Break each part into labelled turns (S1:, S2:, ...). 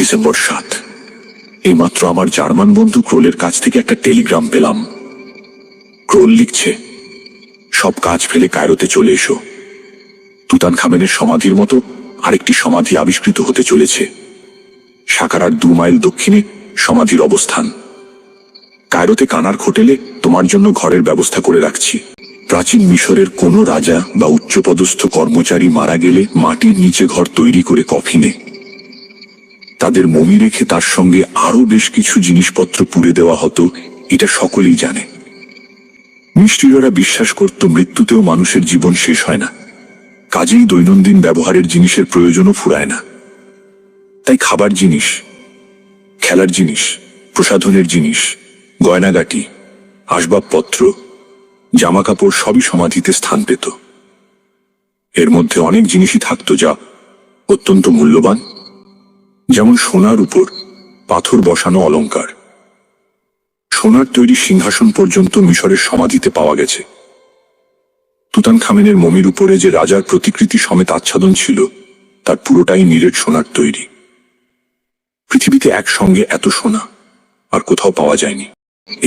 S1: December 7। এইমাত্র আমার German বন্ধু ক্রোলের কাছ থেকে একটা টেলিগ্রাম পেলাম। ক্রোল লিখছে, সব কাজ ফেলে কায়রোতে চলে এসো। তুতানখামেনের সমাধির মতো আরেকটি সমাধি আবিষ্কৃত হতে চলেছে। সাকারার 2 মাইল দক্ষিণে সমাধির অবস্থান। কায়রোতে কানার হোটেলে তোমার জন্য ঘরের ব্যবস্থা করে রাখছি। প্রাচীন মিশরের কোনো রাজা বা উচ্চপদস্থ কর্মচারী মারা গেলে মাটির নিচে ঘর তৈরি করে কফিনে তাদের মমি রেখে তার সঙ্গে আরো বেশ কিছু জিনিসপত্র পুড়ে দেওয়া হতো, এটা সকলেই জানে। মিস্ত্রিরা বিশ্বাস করত মৃত্যুতেও মানুষের জীবন শেষ হয় না, কাজেই দৈনন্দিন ব্যবহারের জিনিসের প্রয়োজনও ফুরায় না। তাই খাবার জিনিস, খেলার জিনিস, প্রসাধনের জিনিস, গয়নাগাটি, আসবাবপত্র, জামাকাপড় সবই সমাধিতে স্থান পেত। এর মধ্যে অনেক জিনিসই থাকতো যা অত্যন্ত মূল্যবান, যেমন সোনার উপর পাথর বসানো অলংকার। সোনার তৈরি সিংহাসন পর্যন্ত মিশরের সমাধিতে পাওয়া গেছে। তুতানখামেনের মমির উপরে যে রাজার প্রতিকৃতি সমেত আচ্ছাদন ছিল, তার পুরোটাই নিরেট সোনার তৈরি। পৃথিবীতে একসঙ্গে এত সোনা আর কোথাও পাওয়া যায়নি।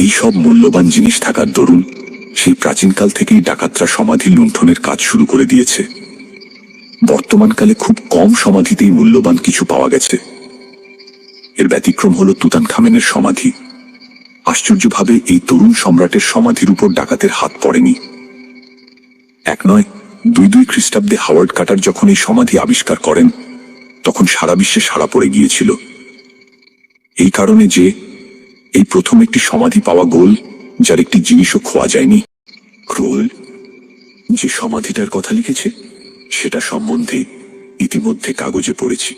S1: এই সব মূল্যবান জিনিস থাকার দরুন সেই প্রাচীনকাল থেকেই ডাকাতরা সমাধি লুণ্ঠনের কাজ শুরু করে দিয়েছে। বর্তমানকালে খুব কম সমাধিতেই মূল্যবান কিছু পাওয়া গেছে। এর ব্যতিক্রম হল তুতানখামেনের সমাধি। আশ্চর্যভাবে এই তরুণ সম্রাটের সমাধির উপর ডাকাতের হাত পড়েনি। 1 নয় 2 খ্রিস্টাব্দে হাওয়ার্ড কার্টার যখন এই সমাধি আবিষ্কার করেন, তখন সারা বিশ্বে সাড়া পড়ে গিয়েছিল। এই কারণে যে এই প্রথম একটি সমাধি পাওয়া গোল, যার একটি জিনিসও খোয়া যায়নি। ক্রোল যে সমাধিটার কথা লিখেছে সেটা সম্বন্ধে ইতিমধ্যে কাগজে পড়েছি।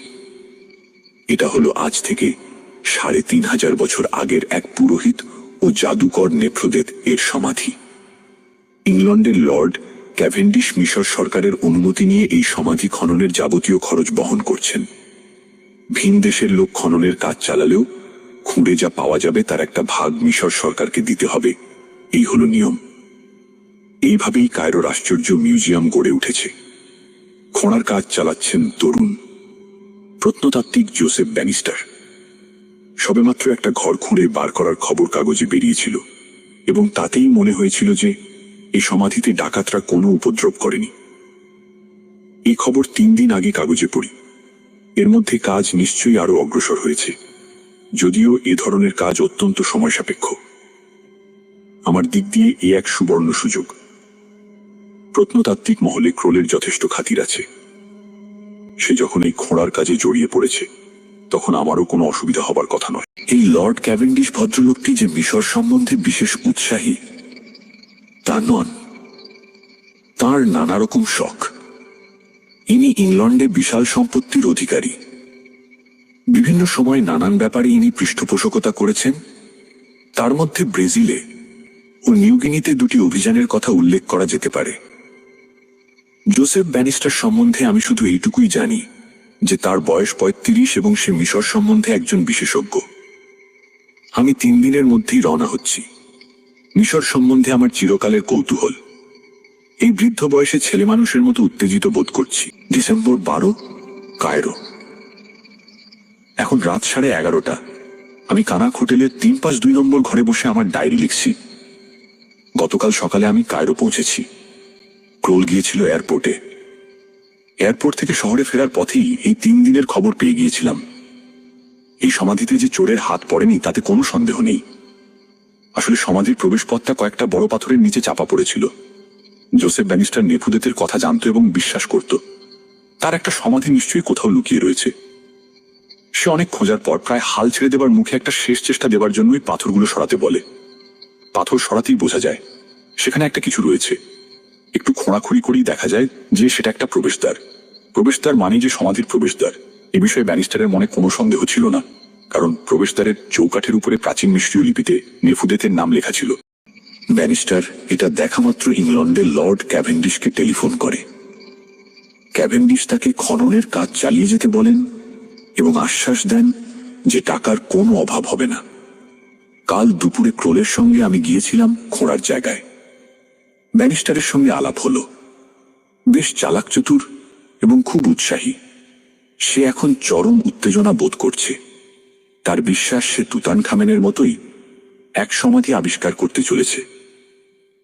S1: এটা হলো আজ থেকে 3500 বছর আগের এক পুরোহিত ও জাদুকর নেফ্রোদেত এর সমাধি। ইংল্যান্ডের লর্ড ক্যাভেন্ডিশ মিশর সরকারের অনুমতি নিয়ে এই সমাধি খননের যাবতীয় খরচ বহন করছেন। ভিন দেশের লোক খননের কাজ চালালেও খুঁড়ে যা পাওয়া যাবে তার একটা ভাগ মিশর সরকারকে দিতে হবে, এই হলো নিয়ম। এইভাবেই কায়রোর আশ্চর্য মিউজিয়াম গড়ে উঠেছে। খোঁড়ার কাজ চালাচ্ছেন তরুণ প্রত্নতাত্ত্বিক জোসেফ ব্যানিস্টার। সবেমাত্র একটা ঘর খুঁড়ে বার করার খবর কাগজে বেরিয়েছিল, এবং তাতেই মনে হয়েছিল যে এই সমাধিতে ডাকাতরা কোনো উপদ্রব করেনি। এই খবর 3 দিন আগে কাগজে পড়ি। এর মধ্যে কাজ নিশ্চয়ই আরো অগ্রসর হয়েছে, যদিও এ ধরনের কাজ অত্যন্ত সময় সাপেক্ষ। আমার দিক দিয়ে এ এক সুবর্ণ সুযোগ। প্রত্নতাত্ত্বিক মহলে ক্রোলের যথেষ্ট খাতির আছে। সে যখন এই খোঁড়ার কাজে জড়িয়ে পড়েছে, তখন আমারও কোনো অসুবিধা হবার কথা নয়। এই লর্ড ক্যাভেন্ডিশ ভদ্রলোকটি যে মিশর সম্বন্ধে বিশেষ উৎসাহী তা নন। তাঁর নানা রকম শখ। ইনি ইংল্যান্ডে বিশাল সম্পত্তির অধিকারী। বিভিন্ন সময় নানান ব্যাপারে ইনি পৃষ্ঠপোষকতা করেছেন। তার মধ্যে ব্রাজিলে ও নিউগিনিতে 2টি অভিযানের কথা উল্লেখ করা যেতে পারে। জোসেফ ব্যানিস্টার সম্বন্ধে আমি শুধু এইটুকুই জানি যে তার বয়স 35 এবং সে মিশর সম্বন্ধে একজন বিশেষজ্ঞ। আমি 3 দিনের মধ্যেই রওনা হচ্ছি। মিশর সম্বন্ধে আমার চিরকালের কৌতূহল। এই বৃদ্ধ বয়সে ছেলে মানুষের মতো উত্তেজিত বোধ করছি। December 12, Cairo. এখন রাত 11:30। আমি কানাক হোটেলের 352 নম্বর ঘরে বসে আমার ডায়েরি লিখছি। গতকাল সকালে আমি কায়রো পৌঁছেছি। ক্রোল গিয়েছিল এয়ারপোর্টে। এয়ারপোর্ট থেকে শহরে ফেরার পথেই এই 3 দিনের খবর পেয়ে গিয়েছিলাম। এই সমাধিতে যে চোরের হাত পড়েনি তাতে কোনো সন্দেহ নেই। আসলে সমাধির প্রবেশপথটা কয়েকটা বড় পাথরের নিচে চাপা পড়েছিল। জোসেফ ব্যানিস্টার নেফুদেতের কথা জানত এবং বিশ্বাস করত তার একটা সমাধি নিশ্চয়ই কোথাও লুকিয়ে রয়েছে। সে অনেক খোঁজার পর প্রায় হাল ছেড়ে দেবার মুখে একটা শেষ চেষ্টা দেবার জন্যই পাথরগুলো সরাতে বলে। পাথর সরাতেই বোঝা যায় সেখানে একটা কিছু রয়েছে। একটু খোঁড়াখুড়ি করেই দেখা যায় যে সেটা একটা প্রবেশদ্বার। প্রবেশদ্বার মানে যে সমাধির প্রবেশদ্বার, এ বিষয়ে ব্যানিস্টারের মনে কোনো সন্দেহ ছিল না, কারণ প্রবেশদ্বারের চৌকাঠের উপরে প্রাচীন মিশরীয় লিপিতে নেফুদেতের নাম লেখা ছিল। ব্যানিস্টার এটা দেখা মাত্র ইংল্যান্ডের লর্ড ক্যাভেন্ডিশকে টেলিফোন করে। ক্যাভেন্ডিশ তাকে খননের কাজ চালিয়ে যেতে বলেন এবং আশ্বাস দেন যে টাকার কোনো অভাব হবে না। কাল দুপুরে ক্রোলের সঙ্গে আমি গিয়েছিলাম খোঁড়ার জায়গায়। ব্যানিস্টারের সঙ্গে আলাপ হলো। বেশ চালাক চতুর এবং খুব উৎসাহী। সে এখন চরম উত্তেজনা বোধ করছে। তার বিশ্বাস সে তুতানখামেনের মতোই এক সমাধি আবিষ্কার করতে চলেছে।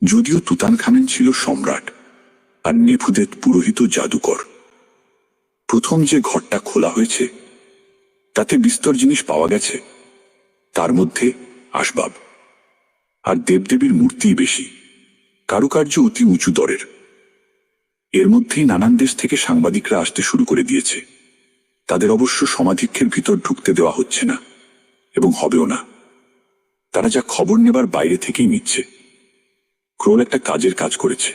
S1: যদিও তুতানখামেন ছিল সম্রাট আর নেফুদেত পুরোহিত জাদুকর। প্রথম যে ঘরটা খোলা হয়েছে তাতে বিস্তর জিনিস পাওয়া গেছে। তার মধ্যে আসবাব আর দেবদেবীর মূর্তি বেশি, কারুকার্য অতি উঁচু দরের। এর মধ্যেই নানান দেশ থেকে সাংবাদিকরা আসতে শুরু করে দিয়েছে। তাদের অবশ্য সমাধিক্ষের ভিতর ঢুকতে দেওয়া হচ্ছে না, এবং হবেও না। তারা যা খবর নেবার বাইরে থেকেই নিচ্ছে। ক্রোল একটা কাজের কাজ করেছে।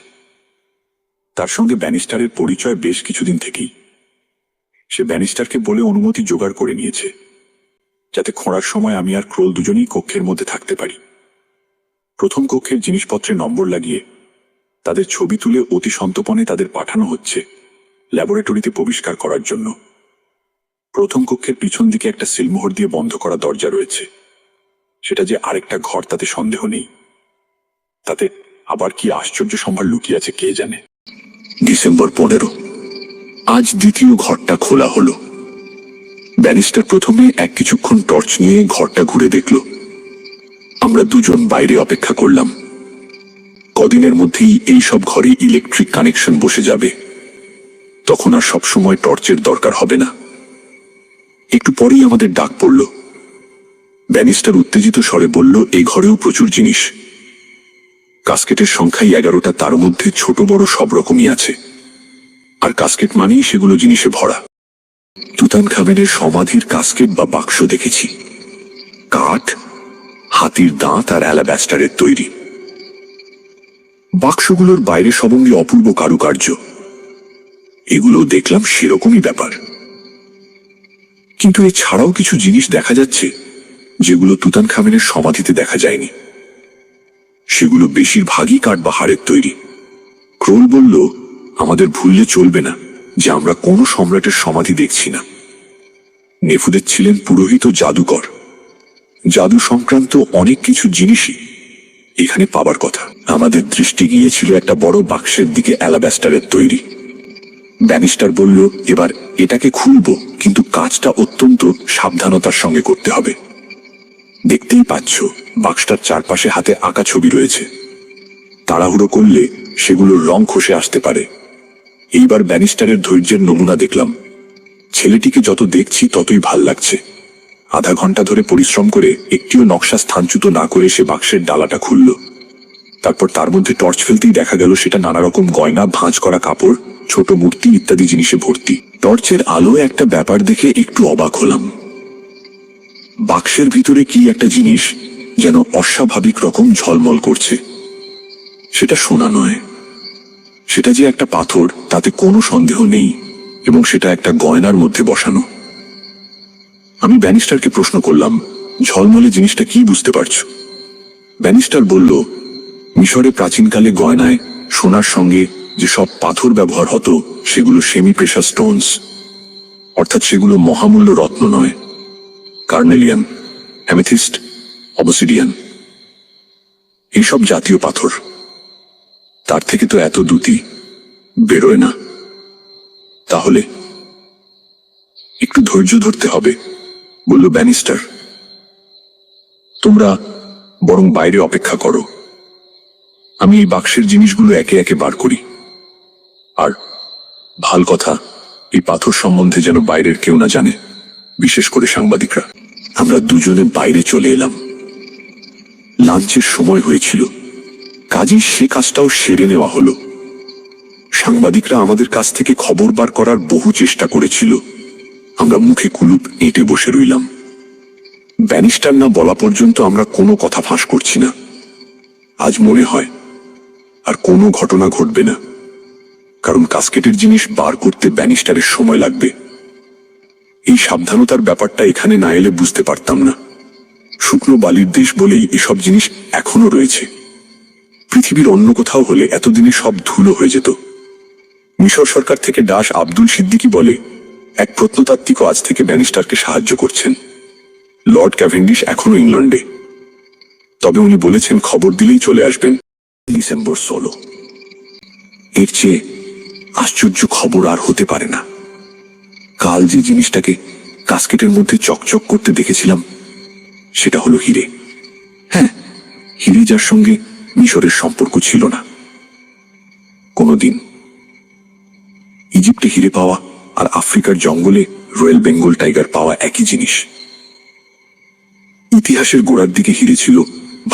S1: তার সঙ্গে ব্যানিস্টারের পরিচয় বেশ কিছুদিন থেকেই। সে ব্যানিস্টারকে বলে অনুমতি জোগাড় করে নিয়েছে, যাতে খোঁড়ার সময় আমি আর ক্রোল দুজনেই কক্ষের মধ্যে থাকতে পারি। প্রথম কক্ষের জিনিসপত্রে নম্বর লাগিয়ে তাদের ছবি তুলে অতি সন্তপনে তাদের পাঠানো হচ্ছে ল্যাবরেটরিতে পরিষ্কার করার জন্য। প্রথম কক্ষের পিছন দিকে একটা সিলমোহর দিয়ে বন্ধ করা দরজা রয়েছে। সেটা যে আরেকটা ঘর তাতে সন্দেহ নেই। তাতে আবার কি আশ্চর্য সম্ভার লুকিয়ে আছে কে জানে। ডিসেম্বর 15। আজ দ্বিতীয় ঘরটা খোলা হলো। ব্যারিস্টার প্রথমে এক কিছুক্ষণ টর্চ নিয়ে ঘরটা ঘুরে দেখল। আমরা দুজন বাইরে অপেক্ষা করলাম। কদিনের মধ্যেই এই সব ঘরে ইলেকট্রিক কানেকশন বসে যাবে। তখন আর সব সময় টর্চের দরকার হবে না। একটু পরেই আমাদের ডাক পড়ল। ব্যানিস্টার উত্তেজিত স্বরে বলল, এই ঘরেও প্রচুর জিনিস। কাস্কেটের সংখ্যাই 11টা, তার মধ্যে ছোট বড় সব রকমই আছে। আর কাস্কেট মানেই সেগুলো জিনিসে ভরা। তুতানখামেনের সমাধির কাস্কেট বা বাক্স দেখেছি, কাঠ, হাতির দাঁত আর অ্যালাবাস্টারের তৈরি। বাক্সগুলোর বাইরে সবঙ্গে অপূর্ব কারুকার্য। এগুলো দেখলাম সেরকমই ব্যাপার। কিন্তু এছাড়াও কিছু জিনিস দেখা যাচ্ছে যেগুলো তুতানখামেনের সমাধিতে দেখা যায়নি। সেগুলো বেশিরভাগই কাঠ বা হাড়ের তৈরি। ক্রোল বলল, আমাদের ভুললে চলবে না যে আমরা কোনো সম্রাটের সমাধি দেখছি না। নেফুদেত ছিলেন পুরোহিত জাদুকর। জাদু সংক্রান্ত অনেক কিছু জিনিসই এখানে পাবার কথা। আমাদের দৃষ্টি গিয়েছিল একটা বড় বাক্সের দিকে, অ্যালাবাস্টারের তৈরি। ব্যানিস্টার বলল, এবার এটাকে খুলব, কিন্তু কাজটা অত্যন্ত সাবধানতার সঙ্গে করতে হবে। দেখতেই পাচ্ছ বাক্সটার চারপাশে হাতে আঁকা ছবি রয়েছে। তাড়াহুড়ো করলে সেগুলোর রং খসে আসতে পারে। এইবার ব্যানিস্টারের ধৈর্যের নমুনা দেখলাম। ছেলেটিকে যত দেখছি ততই ভাল লাগছে। আধা ঘন্টা ধরে পরিশ্রম করে একটিও নকশা স্থানচ্যুত না করে সে বাক্সের ডালাটা খুলল। তারপর তার মধ্যে টর্চ ফেলতেই দেখা গেল সেটা নানা রকম গয়না, ভাঁজ করা কাপড়, ছোট মূর্তি ইত্যাদি জিনিসে ভর্তি। টর্চের আলোয় একটা ব্যাপার দেখে একটু অবাক হলাম। বাক্সের ভিতরে কি একটা জিনিস যেন অস্বাভাবিক রকম ঝলমল করছে। সেটা সোনা নয়, সেটা যে একটা পাথর তাতে কোনো সন্দেহ নেই, এবং সেটা একটা গয়নার মধ্যে বসানো। আমি ব্যানিস্টারকে প্রশ্ন করলাম, ঝলমলে জিনিসটা কি বুঝতে পারছো? ব্যানিস্টার বলল, মিশরে প্রাচীনকালে গয়নায় সোনার সঙ্গে যে সব পাথর ব্যবহার হতো সেগুলো সেমি প্রেশাস স্টোনস, অর্থাৎ সেগুলো মহামূল্য রত্ন নয়। কার্নেলিয়ান, অ্যামেথিস্ট, অবসিডিয়ান, এইসব জাতীয় পাথর। তার থেকে তো এত দ্যুতি বেরোয় না। তাহলে একটু ধৈর্য ধরতে হবে, বলল ব্যানিস্টার। তোমরা বরং বাইরে অপেক্ষা করো, আমি এই বাক্সের জিনিসগুলো একে একে বার করি। আর ভাল কথা, এই পাথর সম্বন্ধে যেন বাইরের কেউ না জানে, বিশেষ করে সাংবাদিকরা। আমরা দুজনে বাইরে চলে এলাম। লাঞ্চের সময় হয়েছিল, কাজেই সে কাজটাও সেরে নেওয়া হলো। সাংবাদিকরা আমাদের কাছ থেকে খবর বার করার বহু চেষ্টা করেছিল। আমরা মুখে কুলুপ এঁটে বসে রইলাম। ব্যানিস্টার না বলা পর্যন্ত আমরা কোনো কথা ফাঁস করছি না। আজ মনে হয় আর কোনো ঘটনা ঘটবে না, কারণ কাস্কেটের জিনিস বার করতে ব্যানিস্টারের সময় লাগবে। এই সাবধানতার ব্যাপারটা এখানে না এলে বুঝতে পারতাম না। শুকনো বালির দেশ বলেই এসব জিনিস এখনো রয়েছে। পৃথিবীর অন্য কোথাও হলে এতদিনে সব ধুলো হয়ে যেত। মিশর সরকার থেকে দাস আব্দুল সিদ্দিকী বলে, এক প্রত্নতাত্ত্বিক আজ থেকে ব্যানিস্টারকে সাহায্য করছেন। লর্ড ক্যাভেন্ডিশ এখনো ইংল্যান্ডে, তবে উনি বলেছেন খবর দিলেই চলে আসবেন। ডিসেম্বর 16। এর চেয়ে আশ্চর্য খবর আর হতে পারে না। কাল যে জিনিসটাকে কাস্কেটের মধ্যে চকচক করতে দেখেছিলাম সেটা হলো হিরে। হ্যাঁ, হিরে যার সঙ্গে মিশরের সম্পর্ক ছিল না কোনোদিন। ইজিপ্টে হিরে পাওয়া আর আফ্রিকার জঙ্গলে রয়্যাল বেঙ্গল টাইগার পাওয়া একই জিনিস। ইতিহাসের গোড়ার দিকে হিরে ছিল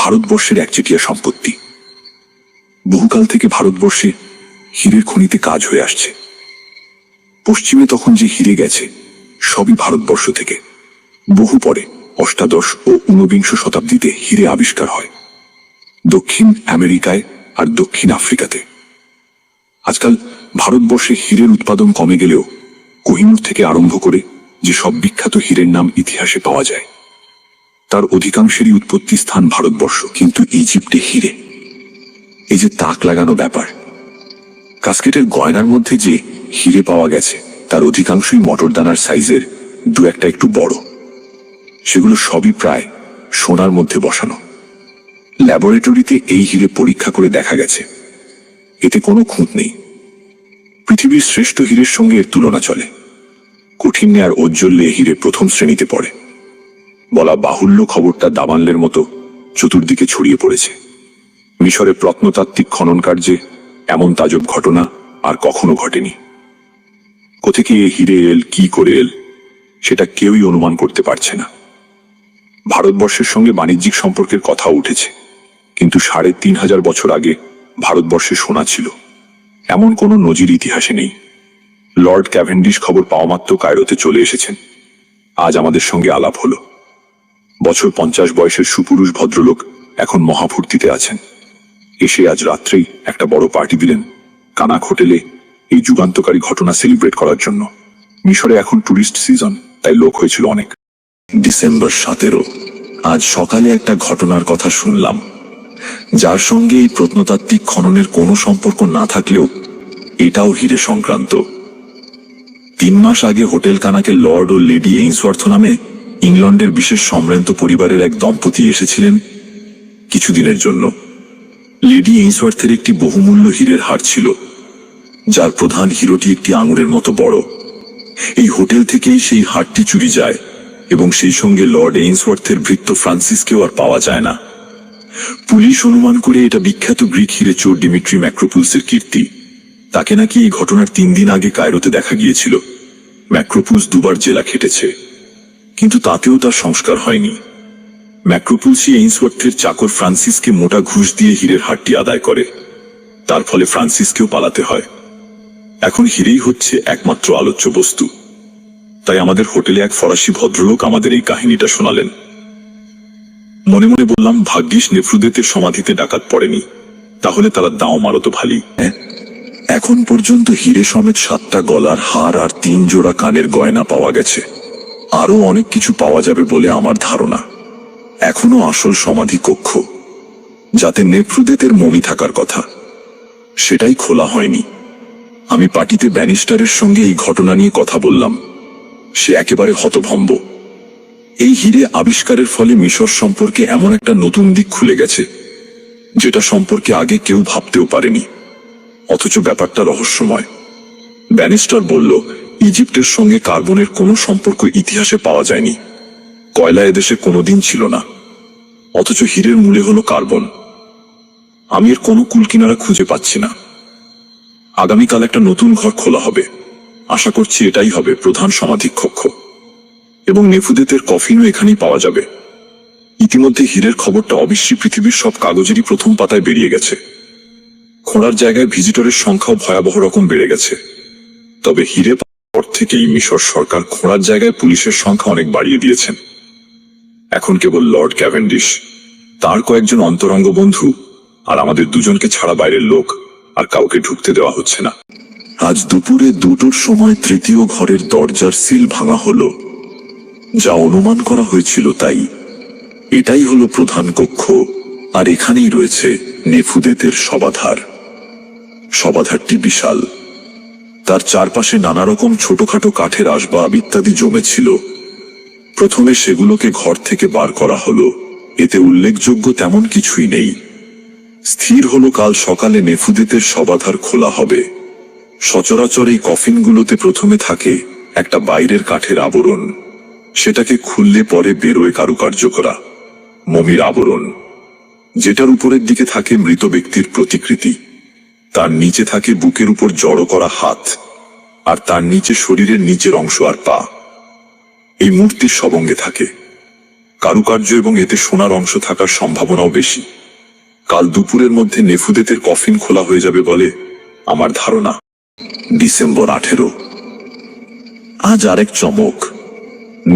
S1: ভারতবর্ষের একচেটিয়া সম্পত্তি। বহুকাল থেকে ভারতবর্ষে হীরের খনিতে কাজ হয়ে আসছে। পশ্চিমে তখন যে হিরে গেছে সবই ভারতবর্ষ থেকে। বহু পরে অষ্টাদশ ও ঊনবিংশ শতাব্দীতে হিরে আবিষ্কার হয় দক্ষিণ আমেরিকায় আর দক্ষিণ আফ্রিকাতে। আজকাল ভারতবর্ষে হীরের উৎপাদন কমে গেলেও কোহিনূর থেকে আরম্ভ করে যে সব বিখ্যাত হীরের নাম ইতিহাসে পাওয়া যায় তার অধিকাংশেরই উৎপত্তি স্থান ভারতবর্ষ। কিন্তু ইজিপ্টে হিরে, এই যে তাক লাগানো ব্যাপার, কাস্কেটের গয়নার মধ্যে যে হিরে পাওয়া গেছে তার অধিকাংশই মটরদানার সাইজের, দু একটা একটু বড়। সেগুলো সবই প্রায় সোনার মধ্যে বসানো। ল্যাবরেটরিতে এই হিরে পরীক্ষা করে দেখা গেছে এতে কোনো খুঁত নেই। পৃথিবীর শ্রেষ্ঠ হীরের সঙ্গে এর তুলনা চলে। কঠিন্যে আর ঔজ্জ্বল্যে হিরে প্রথম শ্রেণীতে পড়ে। বলা বাহুল্য খবরটা দাবানলের মতো চতুর্দিকে ছড়িয়ে পড়েছে। মিশরে প্রত্নতাত্ত্বিক খনন কার্যে এমন তাজব ঘটনা আর কখনো ঘটেনি। কোথেকে এ হিরে এল, কি করে এল, সেটা কেউই অনুমান করতে পারছে না। ভারতবর্ষের সঙ্গে বাণিজ্যিক সম্পর্কের কথা উঠেছে, কিন্তু ৩৫০০ বছর আগে ভারতবর্ষে সোনা ছিল এমন কোনো নজির ইতিহাসে নেই। লর্ড ক্যাভেন্ডিশ খবর পাওয়া মাত্র কায়রোতে চলে এসেছেন। আজ আমাদের সঙ্গে আলাপ হলো। বছর ৫০ বয়সের সুপুরুষ ভদ্রলোক এখন মহাফূর্তিতে আছেন। এসে আজ রাত্রেই একটা বড় পার্টি দিলেন কানাক হোটেলে এই যুগান্তকারী ঘটনা সেলিব্রেট করার জন্য। মিশরে এখন টুরিস্ট সিজন, তাই লোক হয়েছিল অনেক। ডিসেম্বর ১৭, আজ সকালে একটা ঘটনার কথা শুনলাম যার সঙ্গে এই প্রত্নতাত্ত্বিক খননের কোনো সম্পর্ক না থাকলেও এটাও হিরে সংক্রান্ত। ৩ মাস আগে হোটেল কানাকে লর্ড ও লেডি এইন্সওয়ার্থ নামে ইংল্যান্ডের বিশেষ সম্ভ্রান্ত পরিবারের এক দম্পতি এসেছিলেন কিছুদিনের জন্য। লেডি এইন্সওয়ার্থের একটি বহুমূল্য হীরের হার ছিল, যার প্রধান হিরোটি একটি আঙুরের মতো বড়। এই হোটেল থেকেই সেই হারটি চুরি যায় এবং সেই সঙ্গে লর্ড এইন্সওয়ার্থের ভৃত্য ফ্রান্সিসকেও আর পাওয়া যায় না। পুলিশ অনুমান করে এটা বিখ্যাত গ্রিক হিরে চোর ডিমিট্রি ম্যাক্রোপুলসের কীর্তি। তাকে নাকি এই ঘটনার ৩ দিন আগে কায়রোতে দেখা গিয়েছিল। ম্যাক্রোপুলস ২ বার জেলা খেটেছে, কিন্তু তাতেও তার সংস্কার হয়নি। ম্যাক্রোপুলসই এইন্সওয়ার্থের চাকর ফ্রান্সিসকে মোটা ঘুষ দিয়ে হীরের হারটি আদায় করে। তার ফলে ফ্রান্সিসকেও পালাতে হয়। এখন হিরেই হচ্ছে একমাত্র আলোচ্য বস্তু। তাই আমাদের হোটেলে এক ফরাসি ভদ্রলোক আমাদের এই কাহিনীটা শোনালেন। মনে মনে বললাম, ভাগ্যিস নেফ্রুদেতের সমাধিতে ডাকাত পড়েনি, তাহলে তারা দাও মারত ভালি। এখন পর্যন্ত হিরে সমেত 7টা গলার হার আর 3 জোড়া কানের গয়না পাওয়া গেছে। আরো অনেক কিছু পাওয়া যাবে বলে আমার ধারণা। এখনো আসল সমাধি কক্ষ, যাতে নেফ্রুদেতের মমি থাকার কথা, সেটাই খোলা হয়নি। আমি পার্টিতে ব্যানিস্টারের সঙ্গে এই ঘটনা নিয়ে কথা বললাম। সে একেবারে হতভম্ব। এই হিরে আবিষ্কারের ফলে মিশর সম্পর্কে এমন একটা নতুন দিক খুলে গেছে যেটা সম্পর্কে আগে কেউ ভাবতেও পারেনি, অথচ ব্যাপারটা রহস্যময়। ব্যানিস্টার বলল, ইজিপ্টের সঙ্গে কার্বনের কোনো সম্পর্ক ইতিহাসে পাওয়া যায়নি। কয়লা এদেশে কোনোদিন ছিল না, অথচ হীরের মূলে হলো কার্বন। আমি এর কোনো কুলকিনারা খুঁজে পাচ্ছি না। আগামীকাল একটা নতুন ঘর খোলা হবে। আশা করছি এটাই হবে প্রধান সমাধি কক্ষ, এবং নেফুদেতের কফিনও এখানেই পাওয়া যাবে। ইতিমধ্যে হীরের খবরটা অবশ্যই পৃথিবীর সব কাগজেরই প্রথম পাতায় বেরিয়ে গেছে। খোঁড়ার জায়গায় ভিজিটরের সংখ্যাও ভয়াবহ রকম বেড়ে গেছে। তবে হীরে পাওয়ার পর থেকেই মিশর সরকার খোঁড়ার জায়গায় পুলিশের সংখ্যা অনেক বাড়িয়ে দিয়েছেন। এখন কেবল লর্ড ক্যাভেন্ডিশ, তার কয়েকজন অন্তরঙ্গ বন্ধু আর আমাদের দুজনকে ছাড়া বাইরের লোক আর কাউকে ঢুকতে দেওয়া হচ্ছে না। আজ দুপুরে 2টোর সময় 3য় ঘরের দরজার সিল ভাঙা হলো। যা অনুমান করা হয়েছিল তাই। এটাই হলো প্রধান কক্ষ, আর এখানেই রয়েছে নেফুদেতের শবাধার। শবাধারটি বিশাল। তার চারপাশে নানা রকম ছোটখাটো কাঠের আসবাব ইত্যাদি জমেছিল। প্রথমে সেগুলোকে ঘর থেকে বার করা হলো। এতে উল্লেখযোগ্য তেমন কিছুই নেই। স্থির হলো কাল সকালে নেফুদেতের শবাধার খোলা হবে। সচরাচর এই কফিনগুলোতে প্রথমে থাকে একটা বাইরের কাঠের আবরণ, সেটাকে খুললে পরে বেরোয় কারুকার্য করা মমির আবরণ, যেটার উপরের দিকে থাকে মৃত ব্যক্তির প্রতিকৃতি, তার নিচে থাকে বুকের উপর জড়ো করা হাত, আর তার নিচে শরীরের নিচের অংশ আর পা। এই মূর্তির সবঙ্গে থাকে কারুকার্য এবং এতে সোনার অংশ থাকার সম্ভাবনাও বেশি। কাল দুপুরের মধ্যে নেফুদেতের কফিন খোলা হয়ে যাবে বলে আমার ধারণা। ডিসেম্বর 18। আজ আরেক চমক।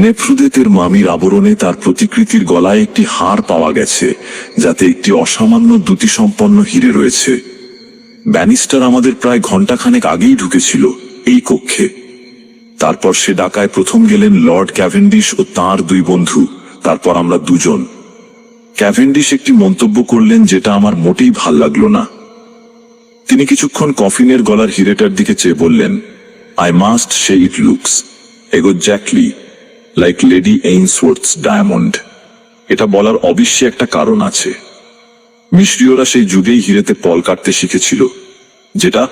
S1: নেফ্রুদেতের মামির আবরণে তার প্রতিকৃতির গলায় একটি হার পাওয়া গেছে, যাতে একটি অসামান্য দ্যুতিসম্পন্ন হিরে রয়েছে। ব্যানিস্টার আমাদের প্রায় ঘণ্টাখানেক আগেই ঢুকেছিল এই কক্ষে। তারপর সে ডাকায় প্রথম গেলেন লর্ড ক্যাভেন্ডিশ ও তাঁর দুই বন্ধু, তারপর আমরা দুজন। ক্যাভেন্ডিশ একটি মন্তব্য করলেন যেটা আমার মোটেই ভাল লাগলো না। তিনি কিছুক্ষণ কফিনের গলার হিরেটার দিকে চেয়ে বললেন, I must say it looks exactly like Lady Ainsworth's diamond. এটা বলার অবশ্যই একটা কারণ আছে। মিশরীয়রা সেই যুগেই হিরেতে পল কাটতে শিখেছিল, যেটা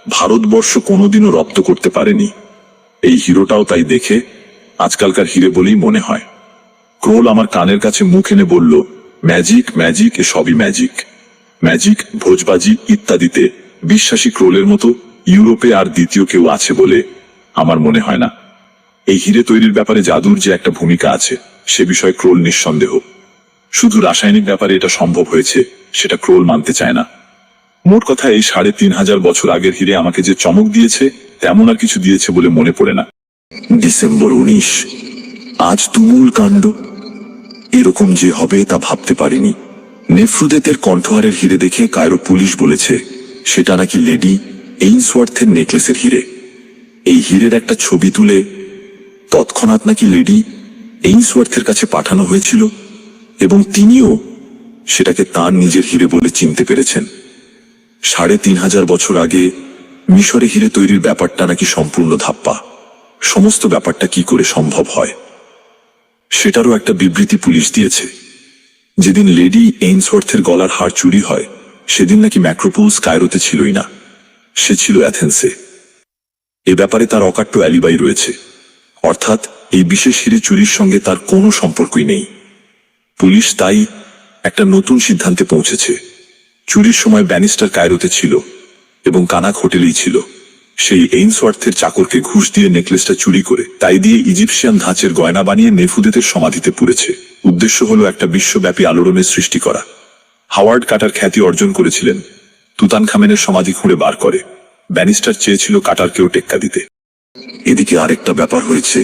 S1: ভারতবর্ষ কোনোদিনও রপ্ত করতে পারেনি। এই হিরোটাও তাই দেখে আজকালকার হিরে বলেই মনে হয়। ক্রোল আমার কানের কাছে মুখ এনে বলল, ম্যাজিক ম্যাজিক, এ সবই ম্যাজিক। ম্যাজিক, ভোজবাজি ইত্যাদিতে বিশ্বাসী ক্রোলের মতো ইউরোপে আর দ্বিতীয় কেউ আছে বলে আমার মনে হয় না। এই হিরে তৈরির ব্যাপারে জাদুর যে একটা ভূমিকা আছে সে বিষয়ে ক্রোল নিঃসন্দেহ। শুধু রাসায়নিক ব্যাপারে এটা সম্ভব হয়েছে সেটা ক্রোল মানতে চায় না। মোট কথা, এই ৩৫০০ বছর আগের হিরে আমাকে যে চমক দিয়েছে তেমন আর কিছু দিয়েছে বলে মনে পড়ে না। ডিসেম্বর 19। আজ তুমুল কাণ্ড। এরকম যে হবে তা ভাবতে পারিনি। নেফ্রুদেতের কণ্ঠহারের হিরে দেখে কায়রো পুলিশ বলেছে সেটা নাকি লেডি এইনসওয়ার্থের নেকলেসের হিরে। এই হিরের একটা ছবি তুলে তৎক্ষণাৎ নাকি লেডি এইনসওয়ার্থের কাছে পাঠানো হয়েছিল এবং তিনিও সেটাকে তার নিজের হিরে বলে চিনতে পেরেছেন। ৩৫০০ বছর আগে মিশরে হিরে তৈরির ব্যাপারটা নাকি সম্পূর্ণ ধাপ্পা। সমস্ত ব্যাপারটা কি করে সম্ভব হয় সেটারও একটা বিবৃতি পুলিশ দিয়েছে। যেদিন লেডি এইনসওয়ার্থের গলার হার চুরি হয় সেদিন নাকি ম্যাক্রোপোলস কায়রোতে ছিলই না, সে ছিল অ্যাথেন্সে। এ ব্যাপারে তার অকাট্য অ্যালিবাই রয়েছে, অর্থাৎ এই বিশেষ হিরে চুরির সঙ্গে তার কোনো সম্পর্কই নেই। পুলিশ তাই একটা নতুন সিদ্ধান্তে পৌঁছেছে। চুরির সময় ব্যানিস্টার কায়রোতে ছিল এবং কানাক হোটেলেই ছিল। সেই এইনসওয়ার্থের চাকরকে ঘুষ দিয়ে নেকলেসটা চুরি করে তাই দিয়ে ইজিপশিয়ান ধাঁচের গয়না বানিয়ে নেফুদেতের সমাধিতে পুরেছে। উদ্দেশ্য হলো একটা বিশ্বব্যাপী আলোড়নের সৃষ্টি করা। হাওয়ার্ড কাটার খ্যাতি অর্জন করেছিলেন তুতানখামেনের সমাধি খুঁড়ে বার করে। ব্যানিস্টার চেয়েছিল কাটারকেও টেক্কা দিতে। এদিকে আরেকটা ব্যাপার হয়েছে।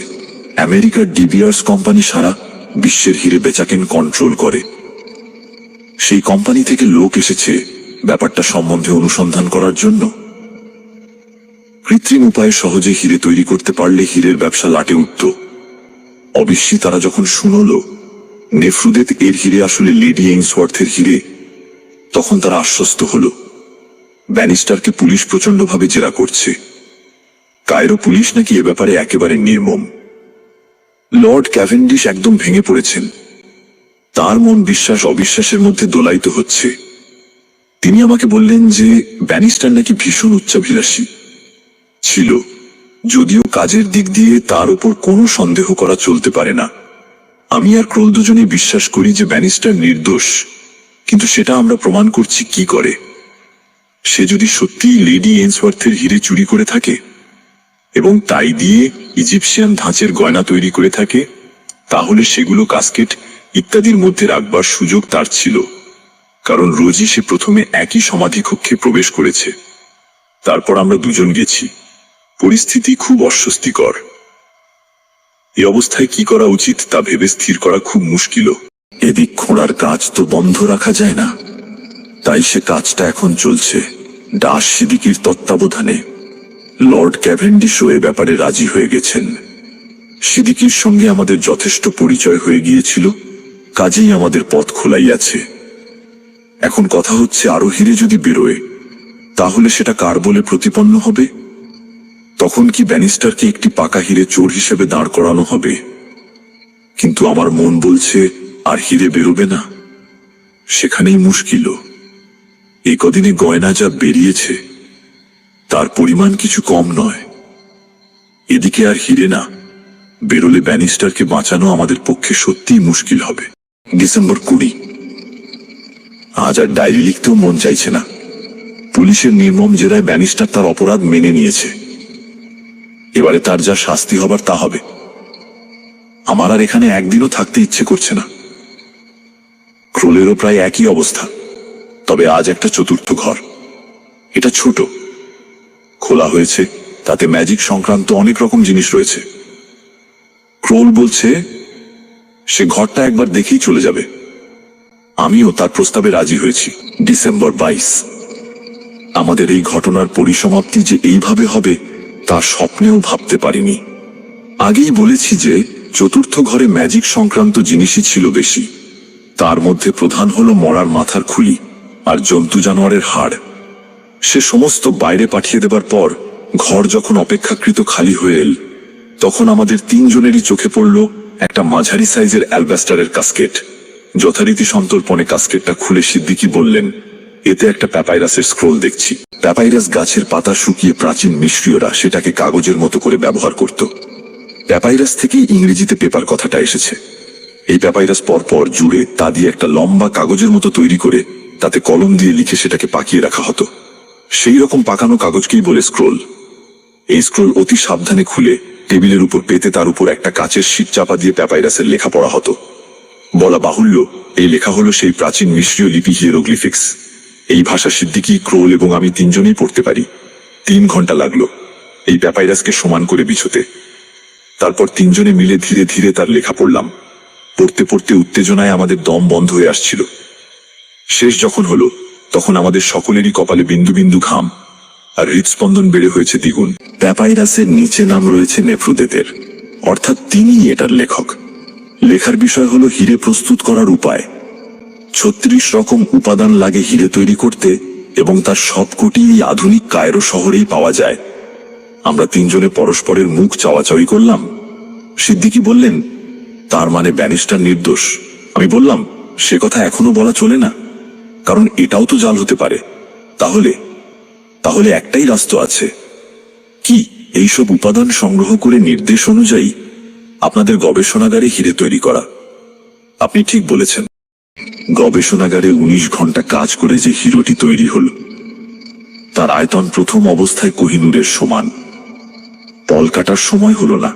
S1: আমেরিকার ডিবিয়ার্স কোম্পানি সারা বিশ্বের হিরে বেচাকেন কন্ট্রোল করে। সেই কোম্পানি থেকে লোক এসেছে ব্যাপারটা সম্বন্ধে অনুসন্ধান করার জন্য। কৃত্রিম উপায়ে সহজে হিরে তৈরি করতে পারলে হীরের ব্যবসা লাটে উঠত। অবশ্যই তারা যখন শুনল নেফ্রুদেত এর হিরে আসলে লেডি এইনসওয়ার্থের হিরে, তখন তারা আশ্বস্ত হল। ব্যানিস্টারকে পুলিশ প্রচন্ডভাবে জেরা করছে। কায়রো পুলিশ নাকি এ ব্যাপারে একেবারে নির্মম। লর্ড ক্যাভেন্ডিশ একদম ভেঙে পড়েছেন। তার মন বিশ্বাস অবিশ্বাসের মধ্যে দোলাইত হচ্ছে। তিনি আমাকে বললেন যে ব্যানিস্টার নাকি ভীষণ উচ্চাভিলাষী ছিল, যদিও কাজের দিক দিয়ে তার উপর কোনো সন্দেহ করা চলতে পারে না। আমি আর ক্রোল দুজনেই বিশ্বাস করি যে ব্যানিস্টার নির্দোষ, কিন্তু সেটা আমরা প্রমাণ করছি কি করে? সে যদি সত্যিই লেডি এইনসওয়ার্থের হিরে চুরি করে থাকে এবং তাই দিয়ে ইজিপশিয়ান ধাঁচের গয়না তৈরি করে থাকে, তাহলে সেগুলো কাস্কেট ইত্যাদির মধ্যে রাখবার সুযোগ তার ছিল, কারণ রোজই সে প্রথমে একই সমাধি কক্ষে প্রবেশ করেছে। তারপর আমরা দুজন গেছি। পরিস্থিতি খুব অস্বস্তিকর। এই অবস্থায় কি করা উচিত তা ভেবে স্থির করা খুব মুশকিল। এদিক খোঁড়ার কাজ তো বন্ধ রাখা যায় না, তাই সে কাজটা এখন চলছে ডাস সিদ্দিকীর তত্ত্বাবধানে। লর্ড ক্যাভেন্ডিশও এ ব্যাপারে রাজি হয়ে গেছেন। সিদ্দিকীর সঙ্গে আমাদের যথেষ্ট পরিচয় হয়ে গিয়েছিল, কাজেই আমাদের পথ খোলাই আছে। এখন কথা হচ্ছে, আরো হিরে যদি বেরোয় তাহলে সেটা কার বলে প্রতিপন্ন হবে? তখন কি ব্যানিস্টারকে একটি পাকা হিরে চোর হিসেবে দাঁড় করানো হবে? কিন্তু আমার মন বলছে আর হিরে বেরোবে না। সেখানেই মুশকিল। এই কদিনে গয়না যা বেরিয়েছে তার পরিমাণ কিছু কম নয়। এদিকে আর হিরে না, বেরোলে ব্যানিস্টারকে বাঁচানো আমাদের পক্ষে সত্যিই মুশকিল হবে। ডিসেম্বর 20। আজ আর ডায়েরি লিখতেও মন চাইছে না। পুলিশের নির্মম জেরায় ব্যানিস্টার তার অপরাধ মেনে নিয়েছে। এবারে তার যা শাস্তি হবার তা হবে। আমার আর এখানে একদিনও থাকতে ইচ্ছে করছে না। ক্রোলেরও প্রায় একই অবস্থা, তবে আজ একটা চতুর্থ ঘর। এটা ছোট, খোলা হয়েছে, তাতে ম্যাজিক সংক্রান্ত অনেক রকম জিনিস রয়েছে। ক্রোল বলছে সে ঘরটা একবার দেখেই চলে যাবে। আমিও তার প্রস্তাবে রাজি হয়েছি। ডিসেম্বর 22। আমাদের এই ঘটনার পরিসমাপ্তি যে এইভাবে হবে তা স্বপ্নেও ভাবতে পারিনি। আগেই বলেছি যে চতুর্থ ঘরে ম্যাজিক সংক্রান্ত জিনিসই ছিল বেশি। তার মধ্যে প্রধান হলো মরার মাথার খুলি আর জন্তু জানোয়ারের হাড়। সে সমস্ত বাইরে পাঠিয়ে দেবার পর ঘর যখন অপেক্ষাকৃত খালি হয়ে এল, তখন আমাদের তিনজনেরই চোখে পড়ল একটা মাঝারি সাইজের অ্যালবাস্টারের কাস্কেট। যথারীতি সন্তর্পণে কাস্কেটটা খুলে সিদ্দিকী বললেন, এতে একটা প্যাপাইরাসের স্ক্রোল দেখছি। প্যাপাইরাস গাছের পাতা শুকিয়ে প্রাচীন মিশরীয়রা সেটাকে কাগজের মতো করে ব্যবহার করত। প্যাপাইরাস থেকেই ইংরেজিতে পেপার কথাটা এসেছে। এই প্যাপাইরাস পরপর জুড়ে তা দিয়ে একটা লম্বা কাগজের মতো তৈরি করে তাতে কলম দিয়ে লিখে সেটাকে পাকিয়ে রাখা হতো। সেই রকম পাকানো কাগজকেই বলে স্ক্রোল। এই স্ক্রোল অতি সাবধানে খুলে টেবিলের উপর পেতে তার উপর একটা কাচের শীট চাপা দিয়ে প্যাপাইরাসের লেখা পড়া হতো। বলা বাহুল্য, এই লেখা হলো সেই প্রাচীন মিশরীয় লিপি হিয়েরোগ্লিফিক্স। এই ভাষা সিদ্দিকী, ক্রোল এবং আমি তিনজনেই পড়তে পারি। 3 ঘন্টা লাগলো এই প্যাপাইরাসকে সমান করে বিছোতে। তারপর তিনজনে মিলে ধীরে ধীরে তার লেখা পড়লাম। পড়তে পড়তে উত্তেজনায় আমাদের দম বন্ধ হয়ে আসছিল। শেষ যখন হলো তখন আমাদের সকলেরই কপালে বিন্দু বিন্দু ঘাম আর হৃদস্পন্দন বেড়ে হয়েছে দ্বিগুণ। প্যাপাইরাসের নিচে নাম রয়েছে নেফ্রুদেতের, অর্থাৎ তিনিই এটার লেখক। লেখার বিষয় হলো হিরে প্রস্তুত করার উপায়। 36 রকম উপাদান লাগে হিরে তৈরি করতে এবং তার সবকটি এই আধুনিক কায়রো শহরেই পাওয়া যায়। আমরা তিনজনে পরস্পরের মুখ চাওয়াচাওয়ি করলাম। সিদ্দিকী বললেন, তার মানে ব্যানিস্টার নির্দোষ। আমি বললাম, সে কথা এখনো বলা চলে না, কারণ এটাও তো জাল হতে পারে। তাহলে একটাই রাস্তা আছে। কি? এইসব উপাদান সংগ্রহ করে নির্দেশ অনুযায়ী আপনাদের গবেষণাগারে হিরে তৈরি করা। আপনি ঠিক বলেছেন। গবেষণাগারে 19 ঘন্টা কাজ করে যে হিরোটি তৈরি হল, তার আয়তন প্রথম অবস্থায় কোহিনূরের সমান। তল কাটার সময় হলো না,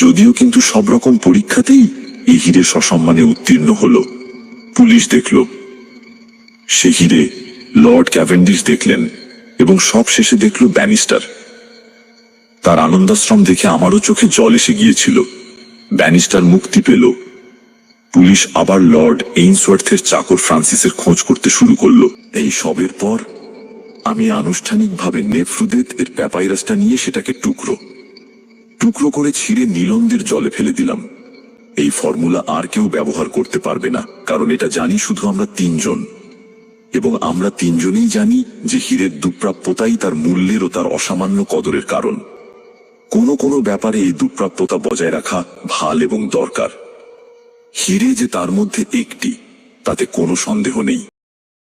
S1: যদিও কিন্তু সব রকম পরীক্ষাতেই এই হিরে সসম্মানে উত্তীর্ণ হলো। পুলিশ দেখল, সে হিরে লর্ড ক্যাভেন্ডিশ দেখলেন এবং সব শেষে দেখল ব্যানিস্টার। তার আনন্দাশ্রম দেখে আমারও চোখে জল এসে গিয়েছিল। ব্যানিস্টার মুক্তি পেল। পুলিশ আবার লর্ড এইনসওয়ার্থের চাকর ফ্রান্সিসের খোঁজ করতে শুরু করলো। এই সবের পর আমি আনুষ্ঠানিকভাবে নেফ্রুদেত এর প্যাপাইরাসটা নিয়ে সেটাকে টুকরো টুকরো করে ছিঁড়ে নীলন্দের জলে ফেলে দিলাম। এই ফর্মুলা আর কেউ ব্যবহার করতে পারবে না, কারণ এটা জানি শুধু আমরা তিনজন, এবং আমরা তিনজনেই জানি যে হীরের দুপ্রাপ্যতাই তার মূল্যের ও তার অসামান্য কদরের কারণ। কোনো ব্যাপারে এই দুপ্রাপ্যতা বজায় রাখা ভাল এবং দরকার। হীরে যে তার মধ্যে একটি, তাতে কোনো সন্দেহ নেই।